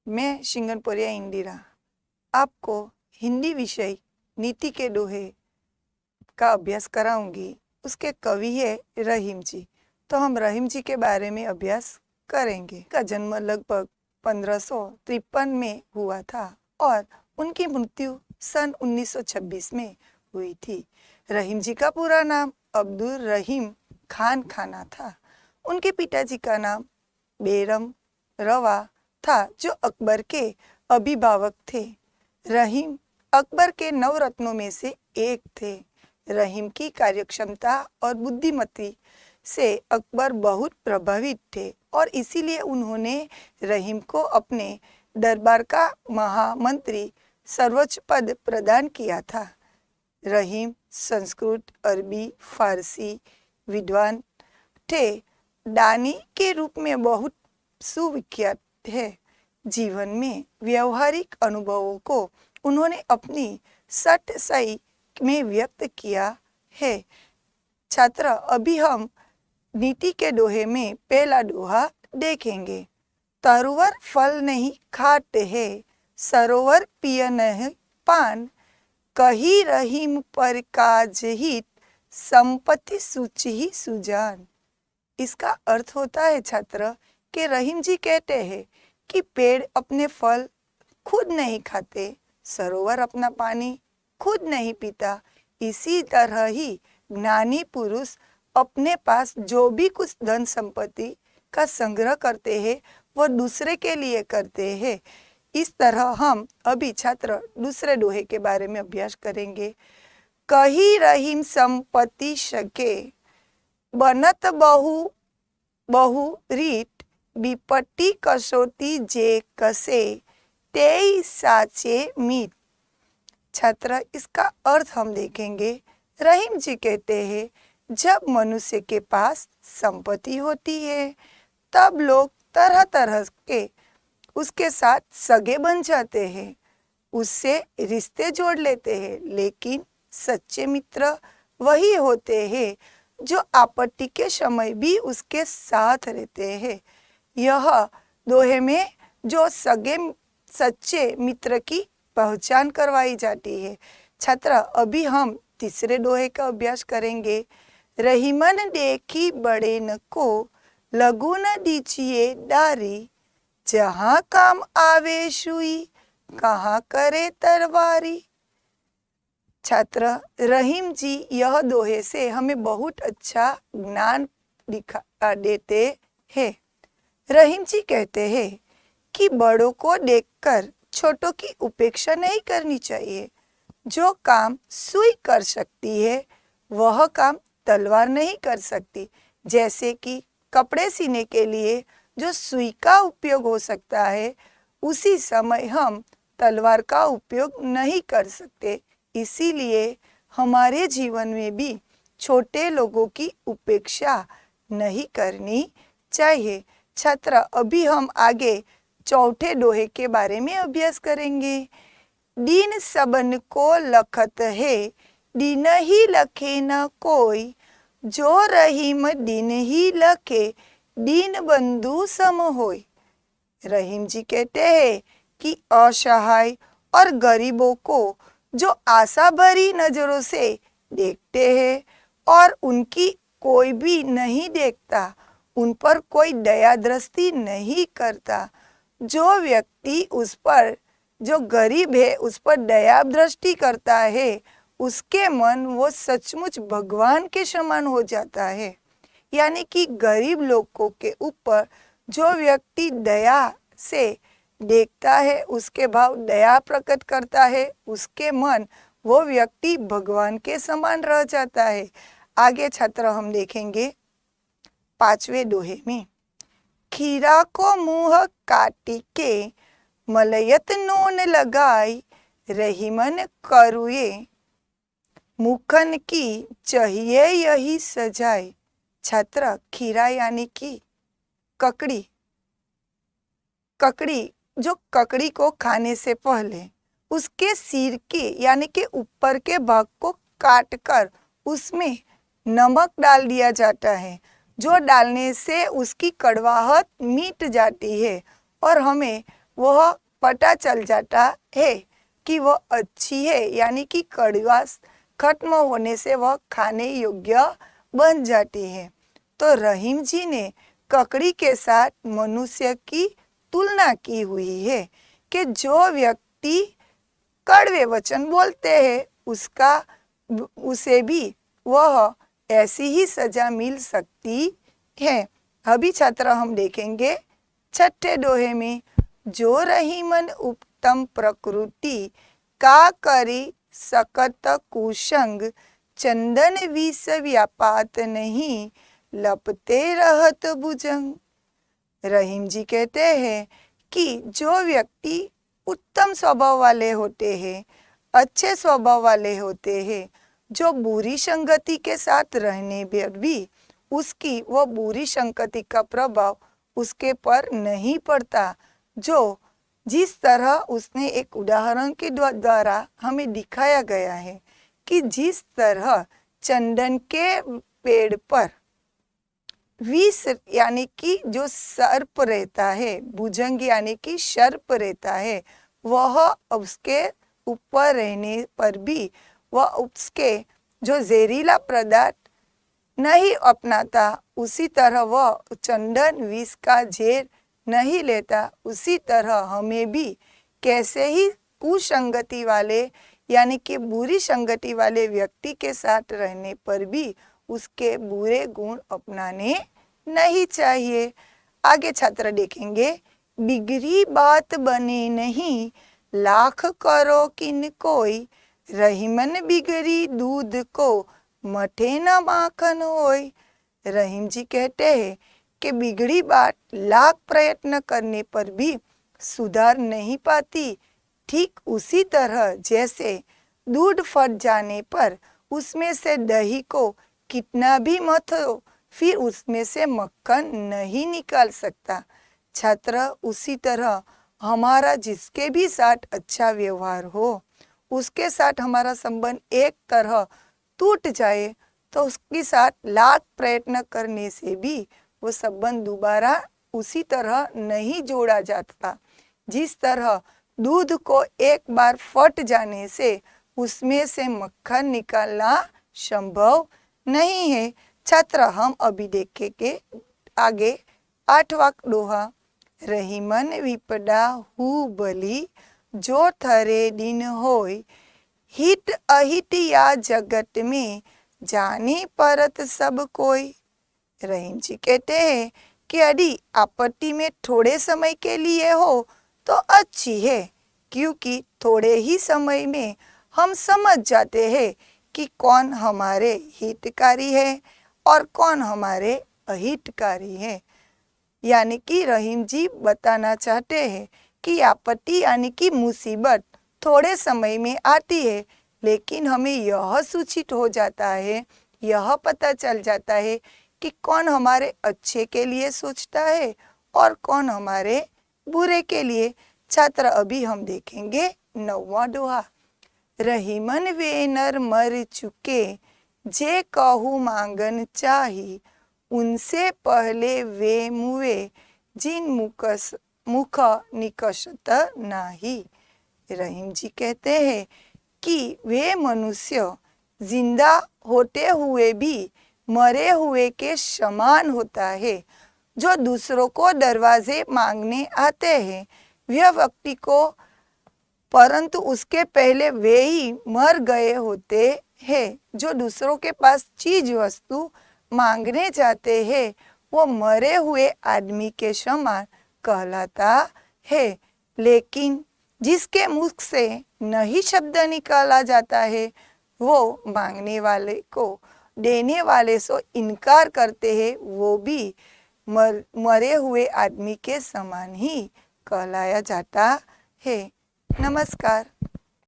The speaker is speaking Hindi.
मैं शिंगनपुरिया इंदिरा आपको हिंदी विषय नीति के दोहे का अभ्यास कराऊंगी। उसके कवि है रहीम जी। तो हम रहीम जी के बारे में अभ्यास करेंगे। का जन्म लगभग 1553 में हुआ था और उनकी मृत्यु सन 1926 में हुई थी। रहीम जी का पूरा नाम अब्दुल रहीम खान खाना था। उनके पिताजी का नाम बेरम रवा था, जो अकबर के अभिभावक थे। रहीम अकबर के 9 रत्नों में से एक थे। रहीम की कार्यक्षमता और बुद्धिमती से अकबर बहुत प्रभावित थे और इसीलिए उन्होंने रहीम को अपने दरबार का महामंत्री सर्वोच्च पद प्रदान किया था। रहीम संस्कृत, अरबी, फारसी विद्वान थे। दानी के रूप में बहुत सुविख्यात है। जीवन में व्यवहारिक अनुभवों को उन्होंने अपनी सट सही में व्यक्त किया है। छात्र, अभी हम नीति के दोहे में पहला दोहा देखेंगे। तरुवर फल नहीं खाते है, सरोवर पिय नहीं पान, कही रहीम पर काज हित, संपत्ति सूची ही सुजान। इसका अर्थ होता है छात्र कि रहीम जी कहते हैं कि पेड़ अपने फल खुद नहीं खाते, सरोवर अपना पानी खुद नहीं पीता, इसी तरह ही ज्ञानी पुरुष अपने पास जो भी कुछ धन संपत्ति का संग्रह करते हैं वह दूसरे के लिए करते हैं। इस तरह हम अभी छात्र दूसरे दोहे के बारे में अभ्यास करेंगे। कही रहीम संपत्ति शके, बनत बहु बहु रीत, विपत्ति कसोटी जे कसे, ते साचे मीत। छात्र, इसका अर्थ हम देखेंगे। रहीम जी कहते हैं, जब मनुष्य के पास संपत्ति होती है तब लोग तरह तरह के उसके साथ सगे बन जाते हैं, उससे रिश्ते जोड़ लेते हैं। लेकिन सच्चे मित्र वही होते हैं जो आपत्ति के समय भी उसके साथ रहते हैं। यह दोहे में जो सगे सच्चे मित्र की पहचान करवाई जाती है। छात्र, अभी हम तीसरे दोहे का अभ्यास करेंगे। रहीमन देखी बड़े न को, लघु न दीजिए डारी, जहाँ काम आवे सुई, कहाँ करे तरवारी। छात्र, रहीम जी यह दोहे से हमें बहुत अच्छा ज्ञान दिखा देते हैं। रहीम जी कहते हैं कि बड़ों को देखकर छोटों की उपेक्षा नहीं करनी चाहिए। जो काम सुई कर सकती है वह काम तलवार नहीं कर सकती। जैसे कि कपड़े सीने के लिए जो सुई का उपयोग हो सकता है, उसी समय हम तलवार का उपयोग नहीं कर सकते। इसीलिए हमारे जीवन में भी छोटे लोगों की उपेक्षा नहीं करनी चाहिए। छात्र, अभी हम आगे चौथे दोहे के बारे में अभ्यास करेंगे। दीन सबन को लखत है, दीन ही लखे न कोई, जो रहीम दीन ही लखे, दीन बंधु सम होय। रहीम जी कहते हैं कि असहाय और गरीबों को जो आशा भरी नजरों से देखते हैं और उनकी कोई भी नहीं देखता, उन पर कोई दया दृष्टि नहीं करता, जो व्यक्ति उस पर, जो गरीब है उस पर दया दृष्टि करता है, उसके मन वो सचमुच भगवान के समान हो जाता है। यानी कि गरीब लोगों के ऊपर जो व्यक्ति दया से देखता है, उसके भाव दया प्रकट करता है, उसके मन वो व्यक्ति भगवान के समान रह जाता है। आगे छात्र हम देखेंगे पांचवें दोहे में। खीरा को मुंह काटी के, मलयत नून लगाई, रहीमन करुए, मुखन की चाहिए यही सजाए। छात्र, खीरा यानी कि ककड़ी। ककड़ी, जो ककड़ी को खाने से पहले उसके सिर के यानी कि ऊपर के भाग को काटकर उसमें नमक डाल दिया जाता है, जो डालने से उसकी कड़वाहट मिट जाती है और हमें वह पता चल जाता है कि वह अच्छी है, यानी कि कड़वाश खत्म होने से वह खाने योग्य बन जाती है। तो रहीम जी ने ककड़ी के साथ मनुष्य की तुलना की हुई है कि जो व्यक्ति कड़वे वचन बोलते हैं उसे भी वह ऐसी ही सजा मिल सकती है। अभी छात्र हम देखेंगे छठे दोहे में, जो रहीमन उत्तम प्रकृति का करी सकत कुसंग, चंदन विष व्यापात नहीं लपते रहत भुजंग। रहीम जी कहते हैं कि जो व्यक्ति उत्तम स्वभाव वाले होते हैं, अच्छे स्वभाव वाले होते हैं, जो बुरी संगति के साथ रहने पर भी उसकी वह बुरी संगति का प्रभाव उसके पर नहीं पड़ता। जो जिस तरह उसने एक उदाहरण के द्वारा हमें दिखाया गया है कि जिस तरह चंदन के पेड़ पर विष यानी कि जो सर्प रहता है, भुजंग यानी कि सर्प रहता है, वह उसके ऊपर रहने पर भी वह उसके जो जहरीला पदार्थ नहीं अपनाता, उसी तरह वह चंदन विष का झेर नहीं लेता। उसी तरह हमें भी कैसे ही कुसंगति वाले यानी कि बुरी संगति वाले व्यक्ति के साथ रहने पर भी उसके बुरे गुण अपनाने नहीं चाहिए। आगे छात्र देखेंगे, बिगड़ी बात बने नहीं लाख करो किन कोई, रहीमन बिगड़ी दूध को मठे न माखन होय। रहीम जी कहते हैं कि बिगड़ी बात लाख प्रयत्न करने पर भी सुधार नहीं पाती। ठीक उसी तरह जैसे दूध फट जाने पर उसमें से दही को कितना भी मथो फिर उसमें से मक्खन नहीं निकाल सकता। छात्र उसी तरह हमारा जिसके भी साथ अच्छा व्यवहार हो, उसके साथ हमारा संबंध एक तरह टूट जाए तो उसके साथ लाख प्रयत्न करने से भी वो संबंध दोबारा उसी तरह नहीं जोड़ा जाता। जिस तरह दूध को एक बार फट जाने से उसमें से मक्खन निकालना संभव नहीं है। छात्र हम अभी देखेंगे आगे 8वां दोहा, रहीमन विपदा हु भली, जो थरे दिन होय, हित अहित या जगत में जाने परत सब कोई। रहीम जी कहते हैं कि यदि आपत्ति में थोड़े समय के लिए हो तो अच्छी है, क्योंकि थोड़े ही समय में हम समझ जाते हैं कि कौन हमारे हितकारी है और कौन हमारे अहितकारी है। यानी कि रहीम जी बताना चाहते हैं कि आपत्ति यानी कि मुसीबत थोड़े समय में आती है, लेकिन हमें यह सूचित हो जाता है, यह पता चल जाता है कि कौन हमारे अच्छे के लिए सोचता है और कौन हमारे बुरे के लिए। छात्र अभी हम देखेंगे 9वां दोहा, रहीमन वे नर मर चुके, जे कहू मांगन चाही, उनसे पहले वे मुए, जिन मुख निकषत नाही। रहीम जी कहते हैं कि वे मनुष्य जिंदा होते हुए भी मरे हुए के समान होता है। जो दूसरों को दरवाजे मांगने आते हैं वह व्यक्ति को, परंतु उसके पहले वे ही मर गए होते हैं। जो दूसरों के पास चीज वस्तु मांगने जाते हैं वो मरे हुए आदमी के समान कहलाता है। लेकिन जिसके मुख से नहीं शब्द निकाला जाता है वो मांगने वाले को देने वाले से इनकार करते हैं, वो भी मरे हुए आदमी के समान ही कहलाया जाता है। नमस्कार।